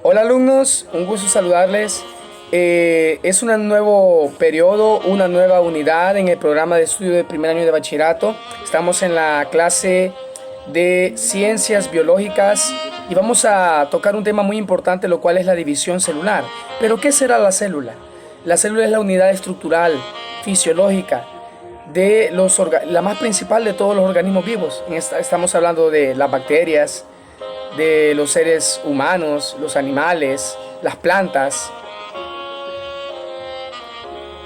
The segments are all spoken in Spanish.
Hola alumnos, un gusto saludarles. Es un nuevo periodo, una nueva unidad en el programa de estudio de primer año de bachillerato. Estamos en la clase de ciencias biológicas y vamos a tocar un tema muy importante, lo cual es la división celular. ¿Pero qué será la célula? La célula es la unidad estructural, fisiológica, la más principal de todos los organismos vivos. Estamos hablando de las bacterias, de los seres humanos, los animales, las plantas.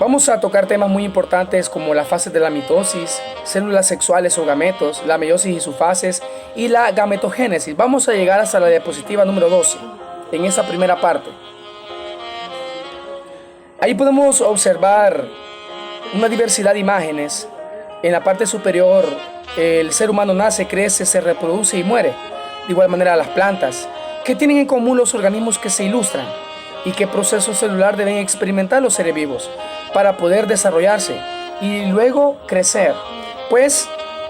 Vamos a tocar temas muy importantes como las fases de la mitosis, células sexuales o gametos, la meiosis y sus fases y la gametogénesis. Vamos a llegar hasta la diapositiva número 12 en esa primera parte. Ahí podemos observar una diversidad de imágenes. En la parte superior, el ser humano nace, crece, se reproduce y muere. De igual manera las plantas. ¿Qué tienen en común los organismos que se ilustran? ¿Y qué proceso celular deben experimentar los seres vivos para poder desarrollarse y luego crecer? Pues,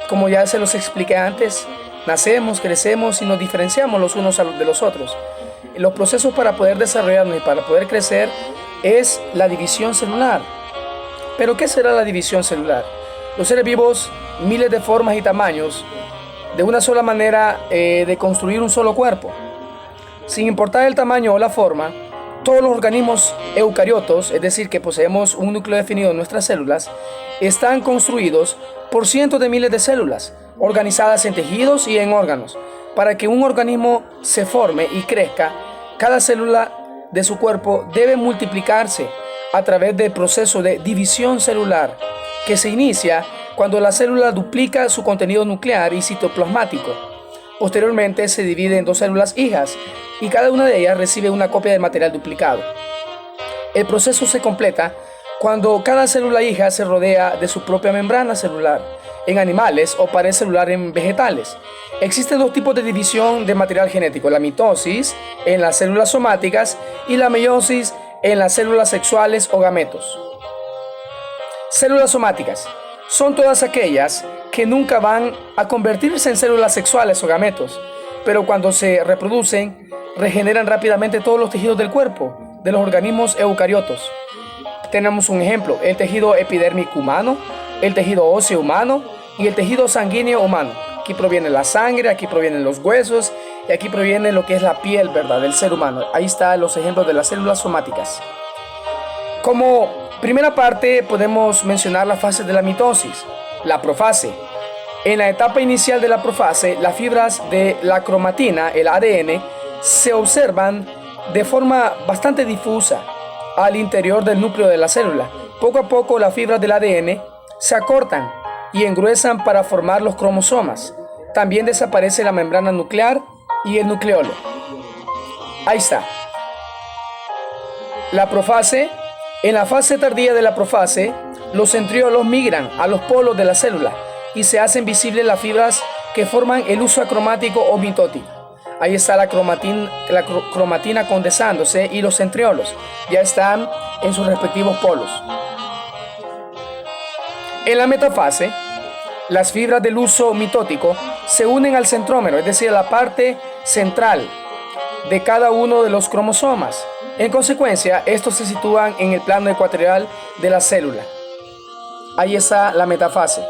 como ya se los expliqué antes, nacemos, crecemos y nos diferenciamos los unos de los otros. Los procesos para poder desarrollarnos y para poder crecer es la división celular. ¿Pero qué será la división celular? Los seres vivos, miles de formas y tamaños, de una sola manera de construir un solo cuerpo. Sin importar el tamaño o la forma, todos los organismos eucariotos, es decir, que poseemos un núcleo definido en nuestras células, están construidos por cientos de miles de células, organizadas en tejidos y en órganos. Para que un organismo se forme y crezca, cada célula de su cuerpo debe multiplicarse a través del proceso de división celular, que se inicia cuando la célula duplica su contenido nuclear y citoplasmático. Posteriormente se divide en dos células hijas y cada una de ellas recibe una copia del material duplicado. El proceso se completa cuando cada célula hija se rodea de su propia membrana celular en animales o pared celular en vegetales. Existen dos tipos de división de material genético: la mitosis en las células somáticas y la meiosis en las células sexuales o gametos. Células somáticas son todas aquellas que nunca van a convertirse en células sexuales o gametos, pero cuando se reproducen, regeneran rápidamente todos los tejidos del cuerpo de los organismos eucariotos. Tenemos un ejemplo: el tejido epidérmico humano, el tejido óseo humano y el tejido sanguíneo humano. Aquí proviene la sangre, aquí provienen los huesos y aquí proviene lo que es la piel, ¿verdad?, del ser humano. Ahí están los ejemplos de las células somáticas. Como primera parte podemos mencionar las fases de la mitosis. La profase. En la etapa inicial de la profase, las fibras de la cromatina, el ADN, se observan de forma bastante difusa al interior del núcleo de la célula. Poco a poco las fibras del ADN se acortan y engruesan para formar los cromosomas. También desaparece la membrana nuclear y el nucleolo. Ahí está. La profase. En la fase tardía de la profase, los centriolos migran a los polos de la célula y se hacen visibles las fibras que forman el uso acromático o mitótico. Ahí está la cromatina condensándose y los centriolos ya están en sus respectivos polos. En la metafase, las fibras del uso mitótico se unen al centrómero, es decir, a la parte central de cada uno de los cromosomas. En consecuencia, estos se sitúan en el plano ecuatorial de la célula. Ahí está la metafase.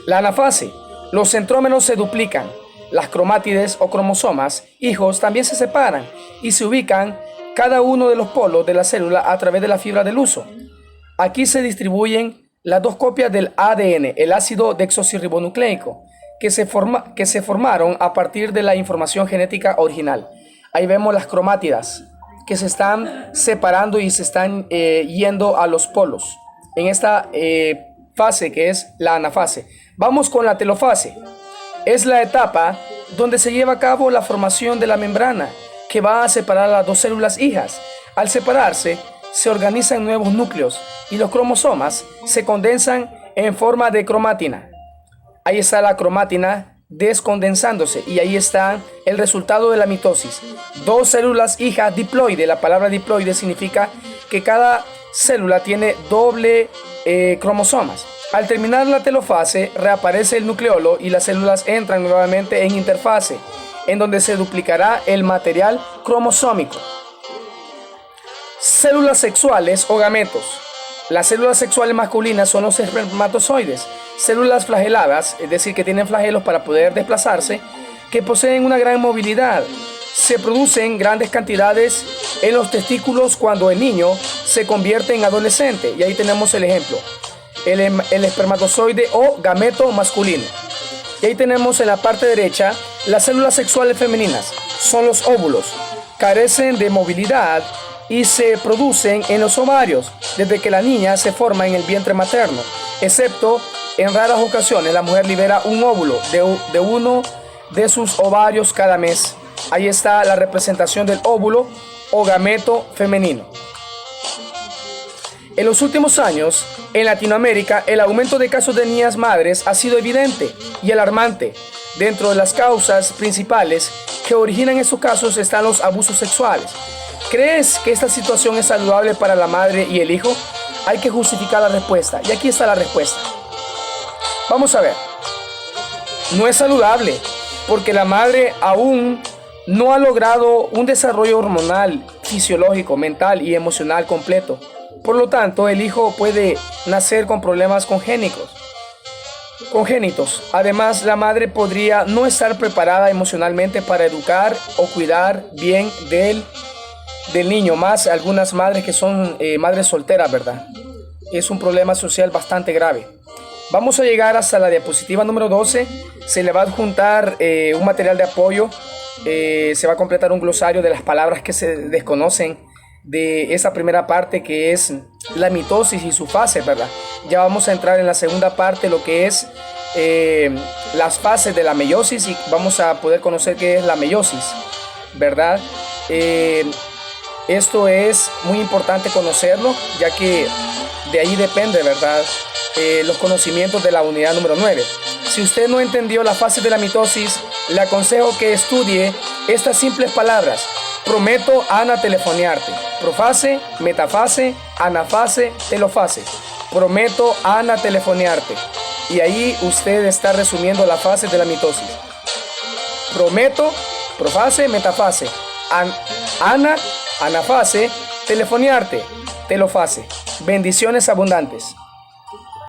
La anafase. Los centrómeros se duplican. Las cromátides o cromosomas hijos también se separan y se ubican cada uno de los polos de la célula a través de la fibra del uso. Aquí se distribuyen las dos copias del ADN, el ácido desoxirribonucleico, que se formaron a partir de la información genética original. Ahí vemos las cromátidas que se están separando y se están yendo a los polos en esta fase que es la anafase. Vamos con la telofase. Es la etapa donde se lleva a cabo la formación de la membrana que va a separar las dos células hijas. Al separarse, se organizan nuevos núcleos y los cromosomas se condensan en forma de cromatina. Ahí está la cromatina descondensándose y ahí está el resultado de la mitosis. Dos células hijas diploide. La palabra diploide significa que cada célula tiene doble cromosomas. Al terminar la telofase, reaparece el nucleolo y las células entran nuevamente en interfase. en donde se duplicará el material cromosómico. Células sexuales o gametos. Las células sexuales masculinas son los espermatozoides, células flageladas, es decir, que tienen flagelos para poder desplazarse, que poseen una gran movilidad. Se producen grandes cantidades en los testículos cuando el niño se convierte en adolescente. Y ahí tenemos el ejemplo, el espermatozoide o gameto masculino. Y ahí tenemos en la parte derecha las células sexuales femeninas, son los óvulos, carecen de movilidad y se producen en los ovarios desde que la niña se forma en el vientre materno, excepto en raras ocasiones la mujer libera un óvulo de uno de sus ovarios cada mes. Ahí está la representación del óvulo o gameto femenino. En los últimos años, en Latinoamérica, el aumento de casos de niñas madres ha sido evidente y alarmante. Dentro de las causas principales que originan estos casos están los abusos sexuales. ¿Crees que esta situación es saludable para la madre y el hijo? Hay que justificar la respuesta. Y aquí está la respuesta. Vamos a ver. No es saludable porque la madre aún no ha logrado un desarrollo hormonal, fisiológico, mental y emocional completo. Por lo tanto, el hijo puede nacer con problemas congénitos. Además, la madre podría no estar preparada emocionalmente para educar o cuidar bien del niño, más algunas madres que son madres solteras, ¿verdad? Es un problema social bastante grave. Vamos a llegar hasta la diapositiva número 12. Se le va a adjuntar un material de apoyo. Se va a completar un glosario de las palabras que se desconocen de esa primera parte, que es la mitosis y su fase, ¿verdad? Ya vamos a entrar en la segunda parte, lo que es las fases de la meiosis, y vamos a poder conocer qué es la meiosis, ¿verdad? Esto es muy importante conocerlo, ya que de ahí depende, ¿verdad? Los conocimientos de la unidad número 9. Si usted no entendió la fase de la mitosis, le aconsejo que estudie estas simples palabras. Prometo anatelefonearte. Profase, metafase, anafase, telofase. Prometo anatelefonearte. Y ahí usted está resumiendo la fase de la mitosis. Prometo, profase, metafase, anafase, telefonearte, telofase. Bendiciones abundantes.